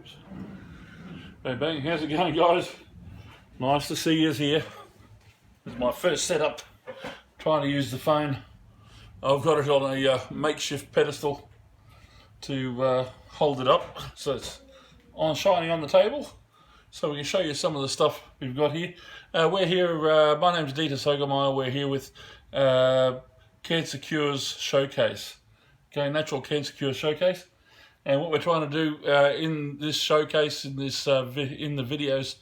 Oops. Hey bang, how's it going, guys? Nice to see you here. This is my first setup, trying to use the phone. I've got it on a makeshift pedestal to hold it up, so it's shining on the table, so we can show you some of the stuff we've got here. We're here, my name's Soegemeier. We're here with Cancer Cures Showcase. Okay, Natural Cancer Cures Showcase. And what we're trying to do in this showcase, in the videos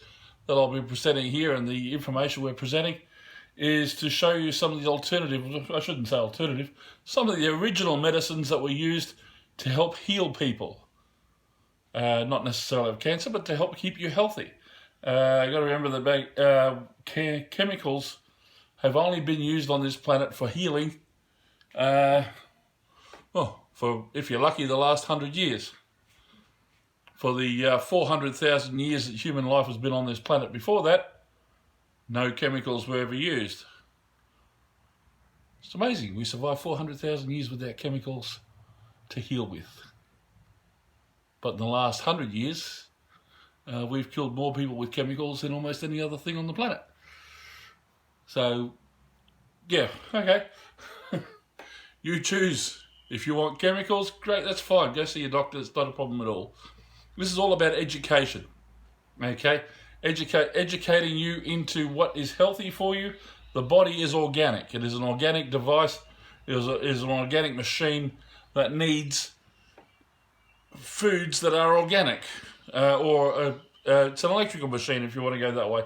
that I'll be presenting here and the information we're presenting, is to show you some of the alternative, I shouldn't say alternative, some of the original medicines that were used to help heal people. Not necessarily of cancer, but to help keep you healthy. You've got to remember that chemicals have only been used on this planet for healing, for, if you're lucky, the last 100 years. For the 400,000 years that human life has been on this planet before that, no chemicals were ever used. It's amazing, we survived 400,000 years without chemicals to heal with. But in the last 100 years, we've killed more people with chemicals than almost any other thing on the planet. So, yeah, okay. You choose. If you want chemicals, great, that's fine. Go see your doctor, it's not a problem at all. This is all about education, okay? Educating you into what is healthy for you. The body is organic. It is an organic device. It is an organic machine that needs foods that are organic. It's an electrical machine if you want to go that way.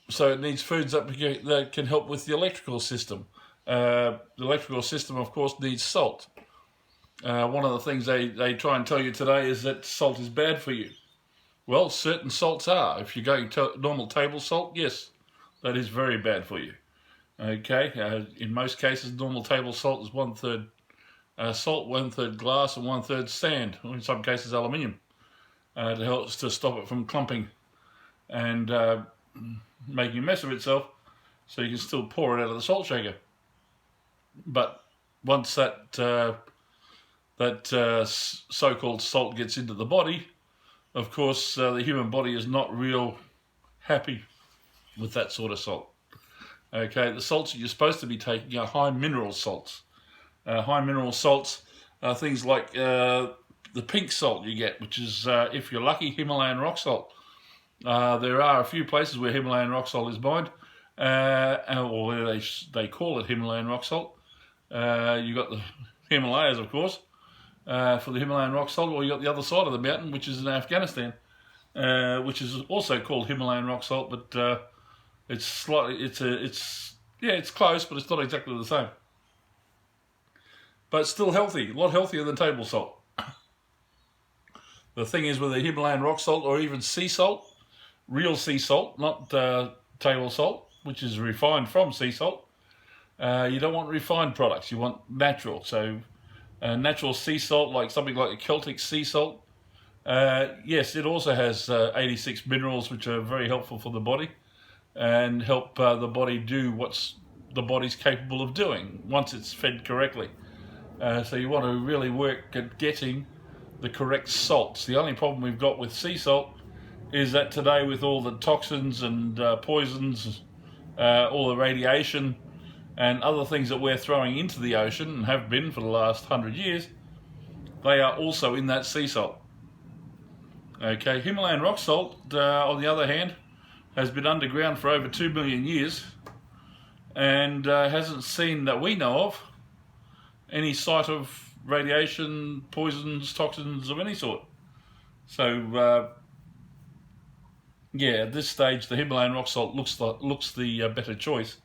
So it needs foods that can help with the electrical system. The electrical system, of course, needs salt. One of the things they try and tell you today is that salt is bad for you. Well, certain salts are. If you're going to normal table salt, yes, that is very bad for you. Okay, in most cases, normal table salt is 1/3 salt, 1/3 glass, and 1/3 sand, or in some cases aluminium, to stop it from clumping and making a mess of itself, so you can still pour it out of the salt shaker. But once that so-called salt gets into the body, of course, the human body is not real happy with that sort of salt. Okay, the salts that you're supposed to be taking are high mineral salts. High mineral salts are things like the pink salt you get, which is, if you're lucky, Himalayan rock salt. There are a few places where Himalayan rock salt is mined, or where they call it Himalayan rock salt. You got the Himalayas, of course, for the Himalayan rock salt, or you got the other side of the mountain, which is in Afghanistan, which is also called Himalayan rock salt, but it's close, but it's not exactly the same. But still healthy, a lot healthier than table salt. The thing is with the Himalayan rock salt, or even sea salt, real sea salt, not table salt, which is refined from sea salt. You don't want refined products, you want natural. So natural sea salt, like something like the Celtic sea salt, yes, it also has 86 minerals, which are very helpful for the body and help the body do what the body's capable of doing once it's fed correctly. So you want to really work at getting the correct salts. The only problem we've got with sea salt is that today, with all the toxins and poisons, all the radiation and other things that we're throwing into the ocean, and have been for the last 100 years, they are also in that sea salt. Okay, Himalayan rock salt, on the other hand, has been underground for over 2 million years and hasn't seen, that we know of, any sight of radiation, poisons, toxins of any sort. So, yeah, at this stage, the Himalayan rock salt looks the better choice.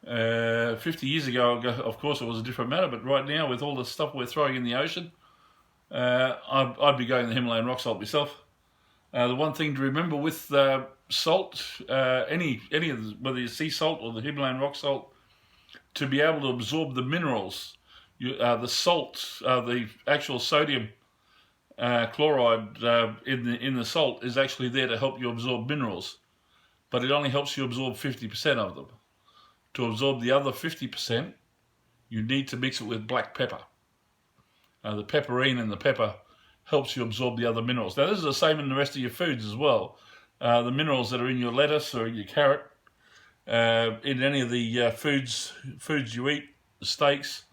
50 years ago, of course, it was a different matter, but right now, with all the stuff we're throwing in the ocean, I'd be going the Himalayan rock salt myself. The one thing to remember with salt, any of the, whether it's sea salt or the Himalayan rock salt, to be able to absorb the minerals, the salt, the actual sodium chloride in the salt is actually there to help you absorb minerals, but it only helps you absorb 50% of them. To absorb the other 50%, you need to mix it with black pepper. The pepperine in the pepper helps you absorb the other minerals. Now this is the same in the rest of your foods as well. The minerals that are in your lettuce or in your carrot, in any of the foods you eat, steaks,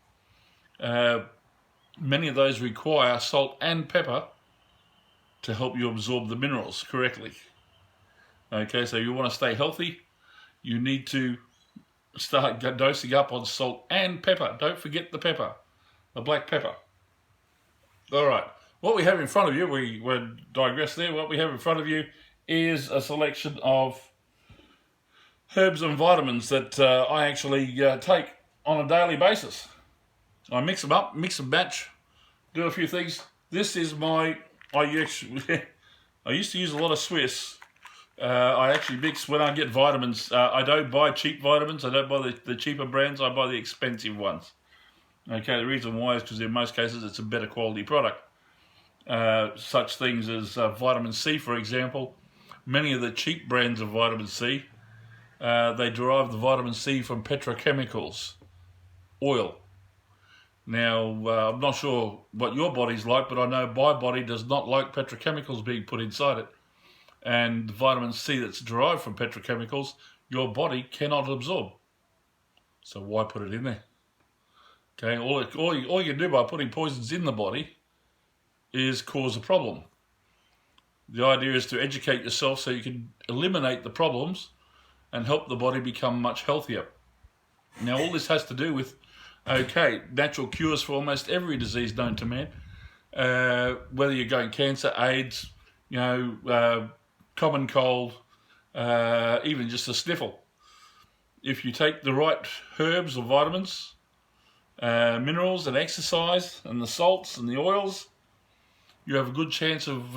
many of those require salt and pepper to help you absorb the minerals correctly. Okay, so you want to stay healthy, you need to start dosing up on salt and pepper. Don't forget the pepper, the black pepper. All right, what we have in front of you, we digress there. What we have in front of you is a selection of herbs and vitamins that I actually take on a daily basis. I mix them up, mix and match, do a few things. This is I used to use a lot of Swiss. I actually mix when I get vitamins. I don't buy cheap vitamins. I don't buy the cheaper brands. I buy the expensive ones. Okay, the reason why is because in most cases it's a better quality product. Such things as vitamin C, for example. Many of the cheap brands of vitamin C, they derive the vitamin C from petrochemicals, oil. Now, I'm not sure what your body's like, but I know my body does not like petrochemicals being put inside it. And the vitamin C that's derived from petrochemicals, your body cannot absorb. So why put it in there? Okay, all you can do by putting poisons in the body is cause a problem. The idea is to educate yourself so you can eliminate the problems and help the body become much healthier. Now, all this has to do with, natural cures for almost every disease known to man. Whether you're going cancer, AIDS, common cold, even just a sniffle. If you take the right herbs or vitamins, minerals and exercise and the salts and the oils, you have a good chance of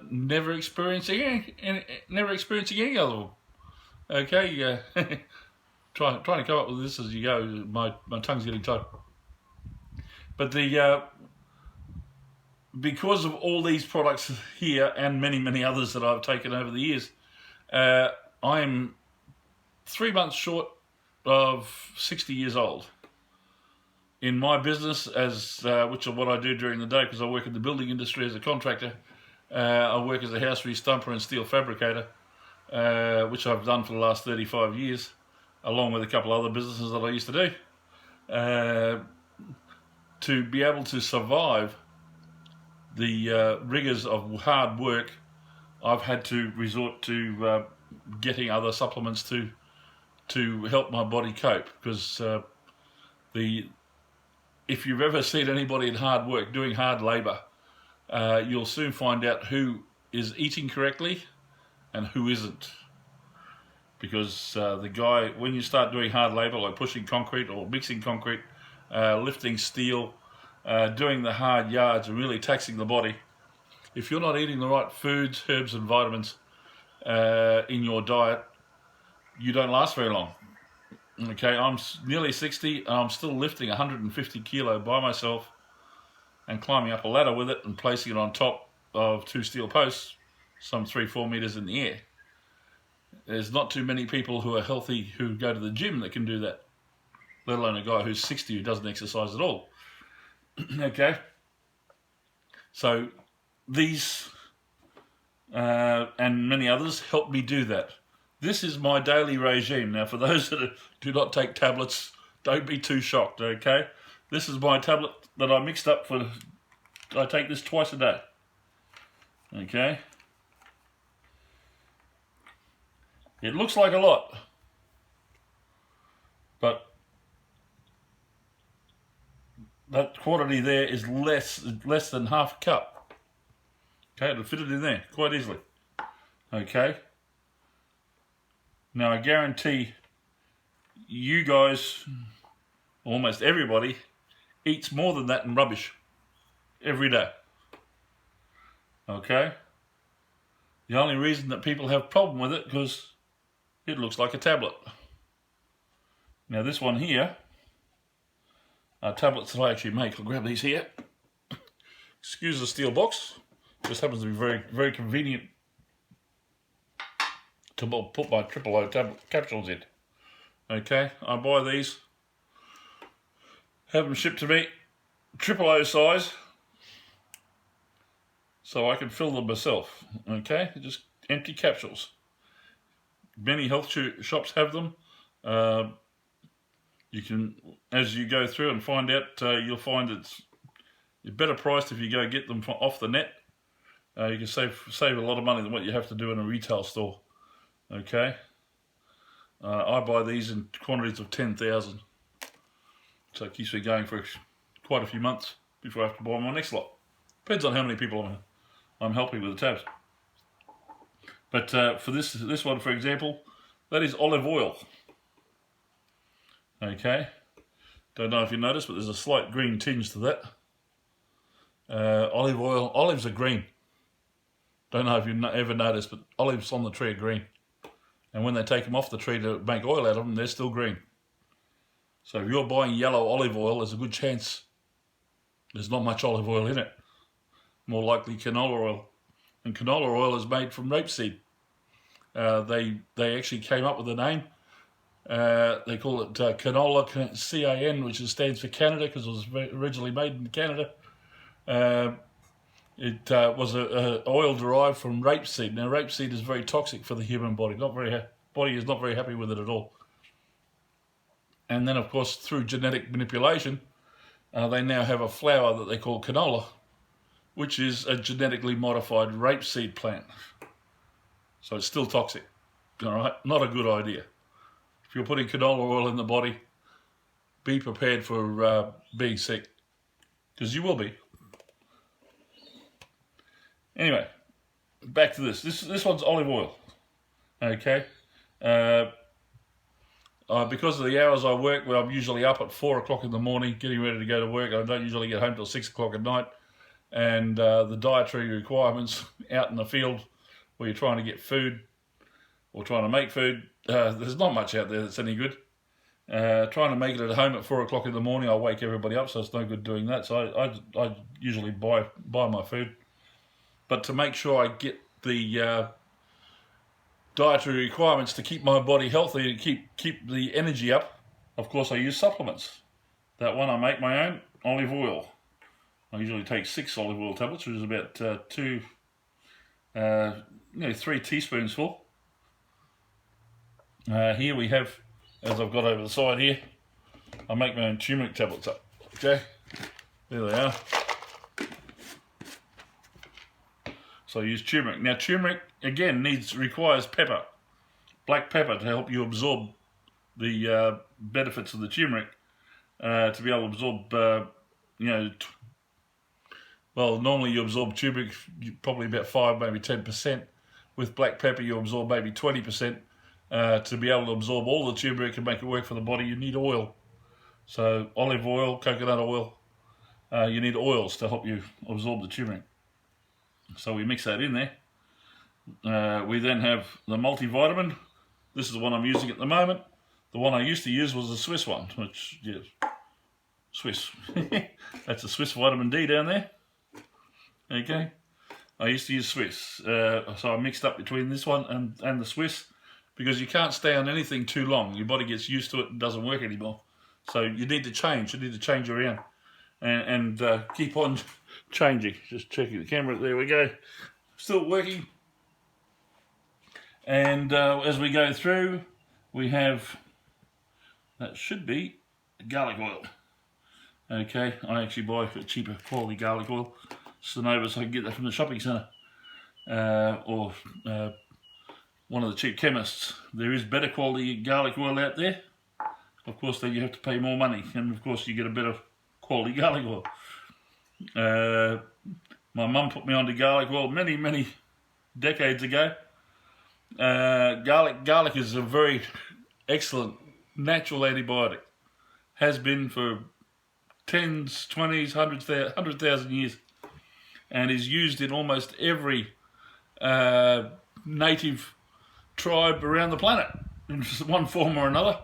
never experiencing any of them. Okay, trying to come up with this as you go. My tongue's getting tight. But because of all these products here and many others that I've taken over the years, I am 3 months short of 60 years old. In my business, which is what I do during the day, because I work in the building industry as a contractor, I work as a house re-stumper and steel fabricator, which I've done for the last 35 years, along with a couple of other businesses that I used to do. To be able to survive the rigours of hard work, I've had to resort to getting other supplements to help my body cope, because if you've ever seen anybody in hard work, doing hard labour, you'll soon find out who is eating correctly and who isn't. Because the guy, when you start doing hard labour, like pushing concrete or mixing concrete, lifting steel, doing the hard yards and really taxing the body, if you're not eating the right foods, herbs and vitamins in your diet, you don't last very long. Okay, I'm nearly 60 and I'm still lifting 150 kilo by myself and climbing up a ladder with it and placing it on top of 2 steel posts, some 3-4 meters in the air. There's not too many people who are healthy who go to the gym that can do that, let alone a guy who's 60 who doesn't exercise at all. Okay, so these and many others help me do that. This is my daily regime. Now, for those that do not take tablets, don't be too shocked, okay? This is my tablet that I mixed up for, I take this twice a day, okay? It looks like a lot, but that quantity there is less than half a cup. Okay, it'll fit it in there quite easily, okay? Now, I guarantee you guys, almost everybody, eats more than that in rubbish every day. Okay? The only reason that people have a problem with it because it looks like a tablet. Now, this one here are tablets that I actually make. I'll grab these here. Excuse the steel box. This happens to be very, very convenient to put my triple O tablet capsules in. Okay, I buy these, have them shipped to me, triple O size, so I can fill them myself. Okay, just empty capsules. Many health shops have them. You can, as you go through and find out, you'll find it's better priced if you go get them off the net. You can save a lot of money than what you have to do in a retail store. Okay, I buy these in quantities of 10,000, so it keeps me going for quite a few months before I have to buy my next lot. Depends on how many people I'm helping with the tabs. But for this one, for example, that is olive oil. Okay, don't know if you noticed, but there's a slight green tinge to that. Olive oil, olives are green. Don't know if you've ever noticed, but olives on the tree are green. And when they take them off the tree to make oil out of them, they're still green. So if you're buying yellow olive oil, there's a good chance there's not much olive oil in it. More likely canola oil. And canola oil is made from rapeseed. They actually came up with a name. They call it Canola, C-A-N, which stands for Canada, because it was originally made in Canada. It was an oil derived from rapeseed. Now, rapeseed is very toxic for the human body. Body is not very happy with it at all. And then, of course, through genetic manipulation, they now have a flour that they call canola, which is a genetically modified rapeseed plant. So it's still toxic. All right, not a good idea. If you're putting canola oil in the body, be prepared for being sick, because you will be. Anyway, back to this. This one's olive oil. Okay. Because of the hours I work, where I'm usually up at 4 o'clock in the morning, getting ready to go to work. I don't usually get home till 6 o'clock at night. And the dietary requirements out in the field, where you're trying to get food or trying to make food, there's not much out there that's any good. Trying to make it at home at 4 o'clock in the morning, I'll wake everybody up, so it's no good doing that. So I usually buy my food. But to make sure I get the dietary requirements to keep my body healthy and keep the energy up, of course I use supplements. That one I make my own, olive oil. I usually take 6 olive oil tablets, which is about 3 teaspoons full. Here we have, as I've got over the side here, I make my own turmeric tablets up. Okay, there they are. So I use turmeric. Now turmeric, again, requires pepper, black pepper, to help you absorb the benefits of the turmeric, to be able to absorb, well, normally you absorb turmeric probably about 5, maybe 10%. With black pepper, you absorb maybe 20%. To be able to absorb all the turmeric and make it work for the body, you need oil. So olive oil, coconut oil, you need oils to help you absorb the turmeric. So we mix that in there. We then have the multivitamin. This is the one I'm using at the moment. The one I used to use was the Swiss one, which, yes, Swiss. That's a Swiss vitamin D down there. Okay. I used to use Swiss. So I mixed up between this one and the Swiss, because you can't stay on anything too long. Your body gets used to it and doesn't work anymore. So you need to change. You need to change around and keep on changing. Just checking the camera. There we go. Still working. And as we go through, we have, that should be garlic oil. Okay, I actually buy a cheaper quality garlic oil. Soegemeier, so I can get that from the shopping centre. Or one of the cheap chemists. There is better quality garlic oil out there. Of course, then you have to pay more money, and of course you get a better quality garlic oil. My mum put me onto garlic oil many decades ago. Garlic is a very excellent natural antibiotic. Has been for 10s, 20s, 100,000 years, and is used in almost every native tribe around the planet in one form or another.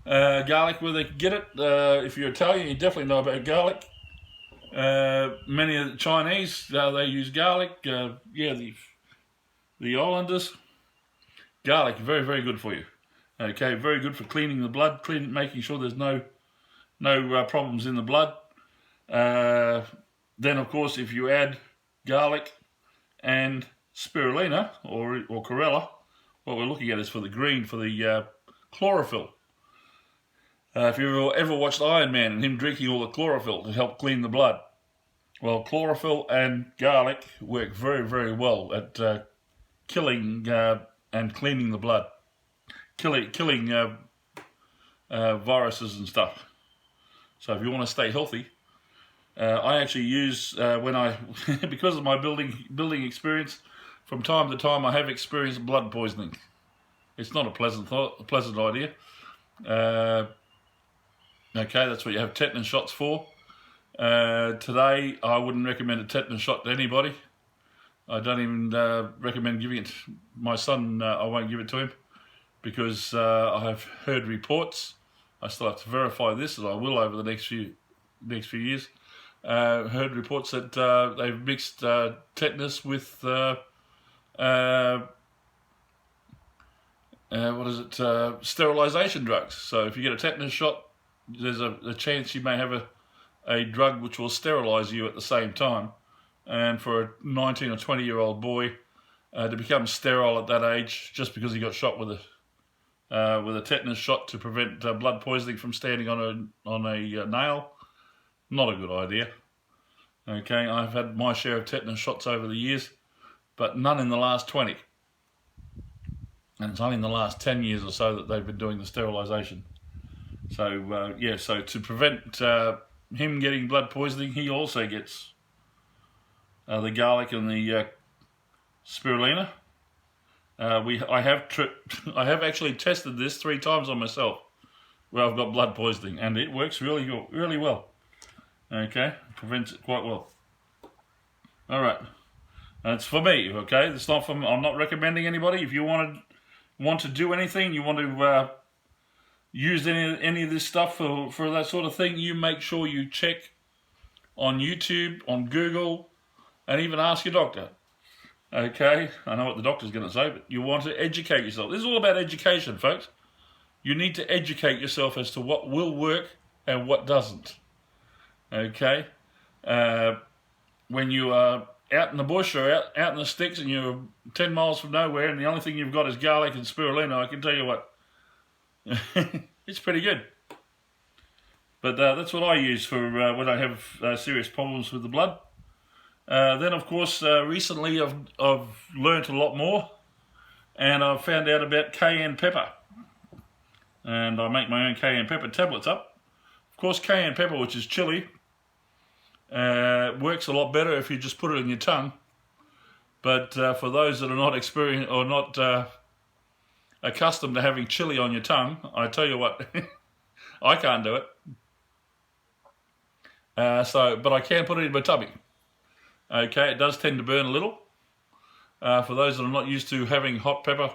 Garlic, where they can get it. If you're Italian, you definitely know about garlic. Many of the Chinese, they use garlic. The islanders. Garlic, very good for you. Okay, very good for cleaning the blood, making sure there's no problems in the blood. Then, of course, if you add garlic and spirulina or chlorella. What we're looking at is for the green, for the chlorophyll. If you've ever watched Iron Man and him drinking all the chlorophyll to help clean the blood, well, chlorophyll and garlic work very, very well at killing and cleaning the blood, killing viruses and stuff. So if you want to stay healthy, I actually use because of my building experience, from time to time I have experienced blood poisoning. It's not a pleasant idea. Okay, that's what you have tetanus shots for. Today, I wouldn't recommend a tetanus shot to anybody. I don't even recommend giving it to my son. I won't give it to him because I have heard reports. I still have to verify this, and I will over the next few years. Heard reports that they've mixed tetanus with sterilization drugs. So if you get a tetanus shot, there's a chance you may have a drug which will sterilize you at the same time. And for a 19 or 20-year-old boy to become sterile at that age just because he got shot with a tetanus shot to prevent blood poisoning from standing on a nail, not a good idea. Okay, I've had my share of tetanus shots over the years, but none in the last 20. And it's only in the last 10 years or so that they've been doing the sterilisation. So, so to prevent him getting blood poisoning, he also gets the garlic and the spirulina. I have actually tested this 3 times on myself where I've got blood poisoning, and it works really well. Okay, prevents it quite well. All right, it's for me. Okay, it's not for. I'm not recommending anybody. If you want to do anything, you want to use any of this stuff for that sort of thing, you make sure you check on YouTube, on Google, and even ask your doctor. Okay, I know what the doctor's going to say, but you want to educate yourself. This is all about education, folks. You need to educate yourself as to what will work and what doesn't. Okay, when you are out in the bush or out in the sticks and you're 10 miles from nowhere and the only thing you've got is garlic and spirulina, I can tell you what, it's pretty good. But that's what I use for when I have serious problems with the blood. Then, of course, recently I've learnt a lot more, and I've found out about cayenne pepper. And I make my own cayenne pepper tablets up. Of course, cayenne pepper, which is chili, works a lot better if you just put it in your tongue. But for those that are not experienced or not accustomed to having chili on your tongue, I tell you what, I can't do it. But I can put it in my tummy. Okay, it does tend to burn a little. For those that are not used to having hot pepper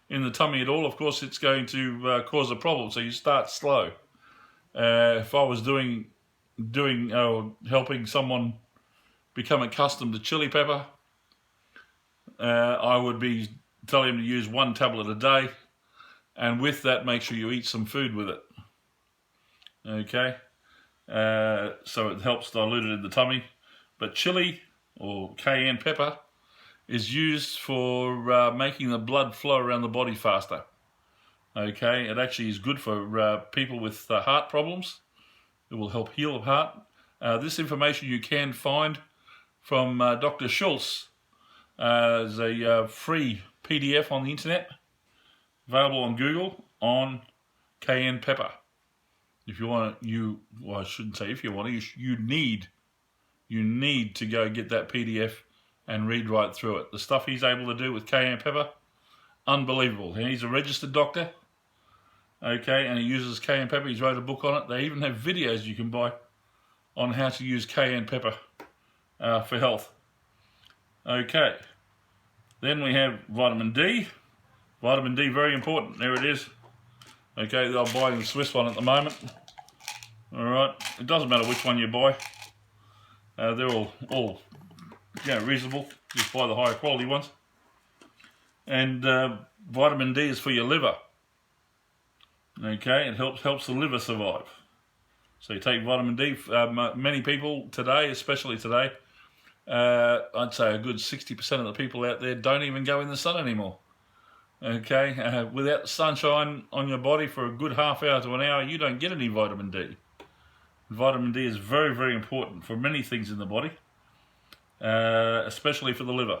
in the tummy at all, of course it's going to cause a problem. So you start slow. If I was helping someone become accustomed to chili pepper, I would be telling him to use 1 tablet a day, and with that, make sure you eat some food with it. Okay, so it helps dilute it in the tummy. But chili or cayenne pepper is used for making the blood flow around the body faster. Okay, it actually is good for people with heart problems. It will help heal the heart. This information you can find from Dr. Schultz. There's a free PDF on the internet, available on Google, on cayenne pepper. If you want to, I shouldn't say if you want to, you need to go get that PDF and read right through it. The stuff he's able to do with cayenne pepper, unbelievable. And he's a registered doctor, okay, and he uses cayenne pepper. He's wrote a book on it. They even have videos you can buy on how to use cayenne pepper for health. Okay, then we have vitamin D. Vitamin D, very important. There it is. Okay, I'm buying the Swiss one at the moment. All right, it doesn't matter which one you buy. They're all reasonable. Just buy the higher quality ones. And vitamin D is for your liver. Okay, it helps the liver survive. So you take vitamin D. Many people today, especially today, I'd say a good 60% of the people out there don't even go in the sun anymore. Okay, without the sunshine on your body for a good half hour to an hour, you don't get any vitamin D. Vitamin D is very, very important for many things in the body, especially for the liver.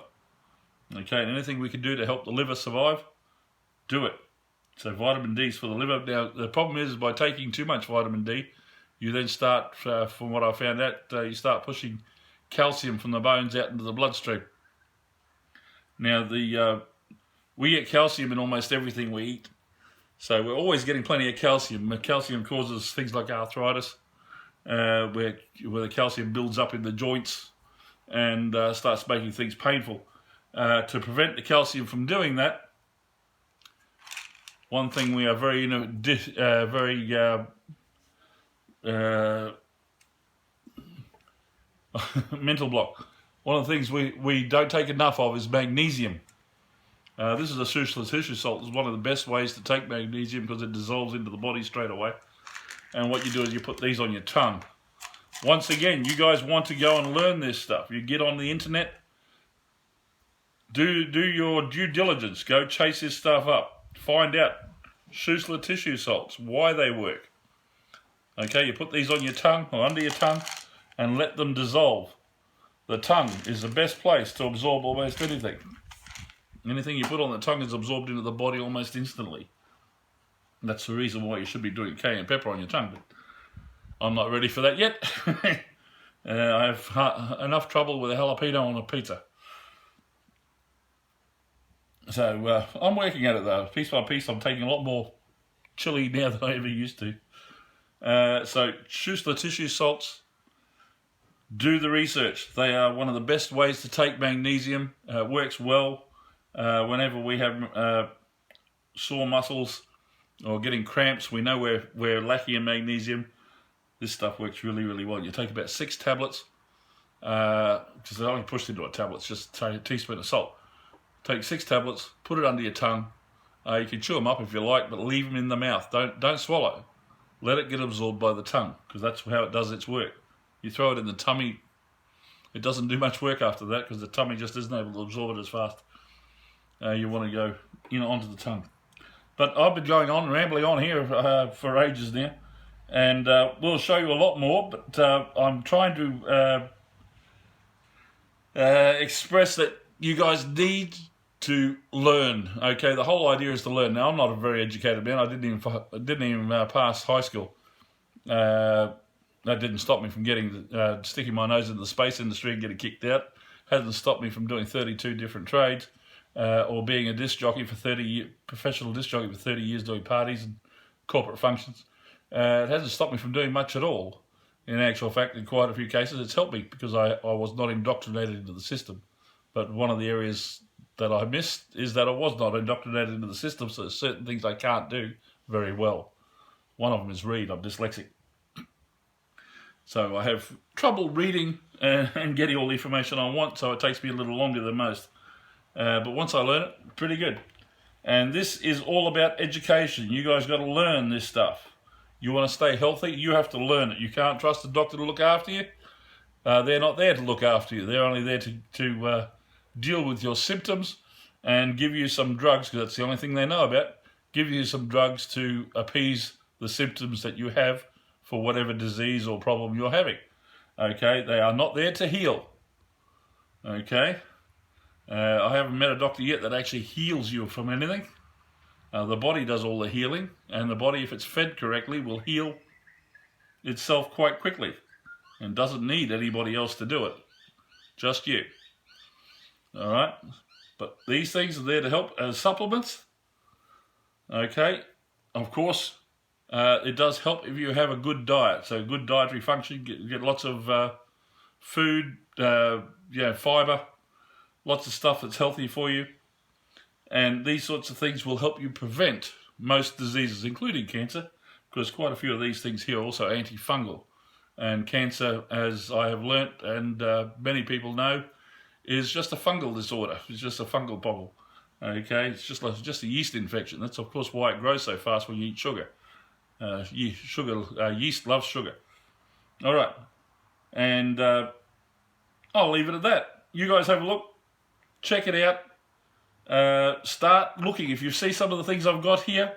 Okay, and anything we can do to help the liver survive, do it. So vitamin D is for the liver. Now, the problem is by taking too much vitamin D, you then start, from what I found out, you start pushing calcium from the bones out into the bloodstream. Now, we get calcium in almost everything we eat. So we're always getting plenty of calcium. Calcium causes things like arthritis, where the calcium builds up in the joints and starts making things painful. To prevent the calcium from doing that, one thing we are very, mental block. One of the things we don't take enough of is magnesium. This is a Soegemeier tissue salt. It's one of the best ways to take magnesium because it dissolves into the body straight away. And what you do is you put these on your tongue. Once again, you guys want to go and learn this stuff. You get on the internet, do your due diligence, go chase this stuff up. Find out Soegemeier tissue salts, why they work. Okay, you put these on your tongue or under your tongue and let them dissolve. The tongue is the best place to absorb almost anything. Anything you put on the tongue is absorbed into the body almost instantly. That's the reason why you should be doing cayenne pepper on your tongue. But I'm not ready for that yet. I have enough trouble with a jalapeno on a pizza. So I'm working at it though. Piece by piece, I'm taking a lot more chili now than I ever used to. So Soegemeier tissue salts, do the research. They are one of the best ways to take magnesium. It works well whenever we have sore muscles or getting cramps. We know we're lacking in magnesium. This stuff works really, really well. You take about 6 tablets, because they're only pushed into a tablet. It's just a teaspoon of salt. Take 6 tablets, put it under your tongue. You can chew them up if you like, but leave them in the mouth. Don't swallow. Let it get absorbed by the tongue, because that's how it does its work. You throw it in the tummy, it doesn't do much work after that, because the tummy just isn't able to absorb it as fast. You want to go onto the tongue. But I've been going on, rambling on here for ages now, and we'll show you a lot more, but I'm trying to express that you guys need to learn. Okay, the whole idea is to learn. Now, I'm not a very educated man. I didn't even pass high school. That didn't stop me from sticking my nose into the space industry and getting kicked out. Hasn't stopped me from doing 32 different trades, or being a disc jockey for professional disc jockey for 30 years, doing parties and corporate functions. It hasn't stopped me from doing much at all. In actual fact, in quite a few cases, it's helped me because I was not indoctrinated into the system. But one of the areas that I missed is that I was not indoctrinated into the system, so there's certain things I can't do very well. One of them is read. I'm dyslexic. So I have trouble reading and getting all the information I want, so it takes me a little longer than most. But once I learn it, pretty good. And this is all about education. You guys got to learn this stuff. You want to stay healthy, you have to learn it. You can't trust a doctor to look after you. They're not there to look after you. They're only there to deal with your symptoms and give you some drugs, because that's the only thing they know about. Give you some drugs to appease the symptoms that you have for whatever disease or problem you're having. Okay, they are not there to heal. Okay, I haven't met a doctor yet that actually heals you from anything. The body does all the healing, and the body, if it's fed correctly, will heal itself quite quickly and doesn't need anybody else to do it, just you. All right, but these things are there to help as supplements. Okay, of course, it does help if you have a good diet. So good dietary function, get lots of food, fiber, lots of stuff that's healthy for you. And these sorts of things will help you prevent most diseases, including cancer, because quite a few of these things here are also antifungal. And cancer, as I have learnt and many people know, is just a fungal disorder. It's just a fungal problem. Okay, it's just a yeast infection. That's of course why it grows so fast when you eat sugar. Yeast loves sugar. All right, and I'll leave it at that. You guys have a look, check it out, start looking. If you see some of the things I've got here,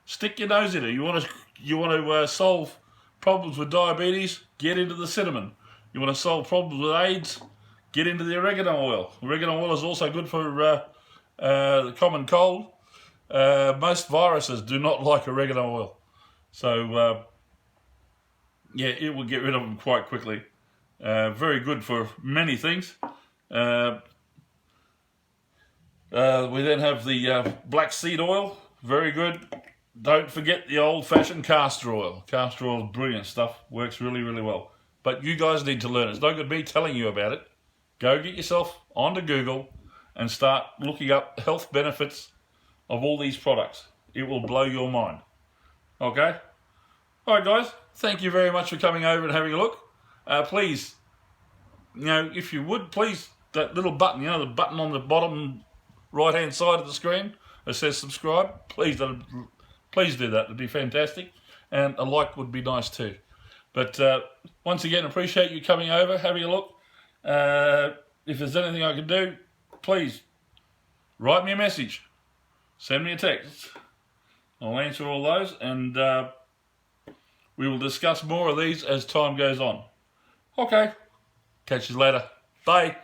stick your nose in it. You want to solve problems with diabetes, get into the cinnamon. You want to solve problems with AIDS, get into the oregano oil. Oregano oil is also good for the common cold. Most viruses do not like oregano oil. So, yeah, it will get rid of them quite quickly. Very good for many things. We then have the black seed oil. Very good. Don't forget the old-fashioned castor oil. Castor oil is brilliant stuff. Works really, really well. But you guys need to learn it. It's no good me telling you about it. Go get yourself onto Google and start looking up health benefits of all these products. It will blow your mind. Okay? All right, guys. Thank you very much for coming over and having a look. Please, if you would, please, that little button, the button on the bottom right-hand side of the screen that says subscribe, please do that. It'd be fantastic. And a like would be nice too. But once again, appreciate you coming over, having a look. If there's anything I can do, please write me a message. Send me a text. I'll answer all those, and we will discuss more of these as time goes on. Okay. Catch you later. Bye.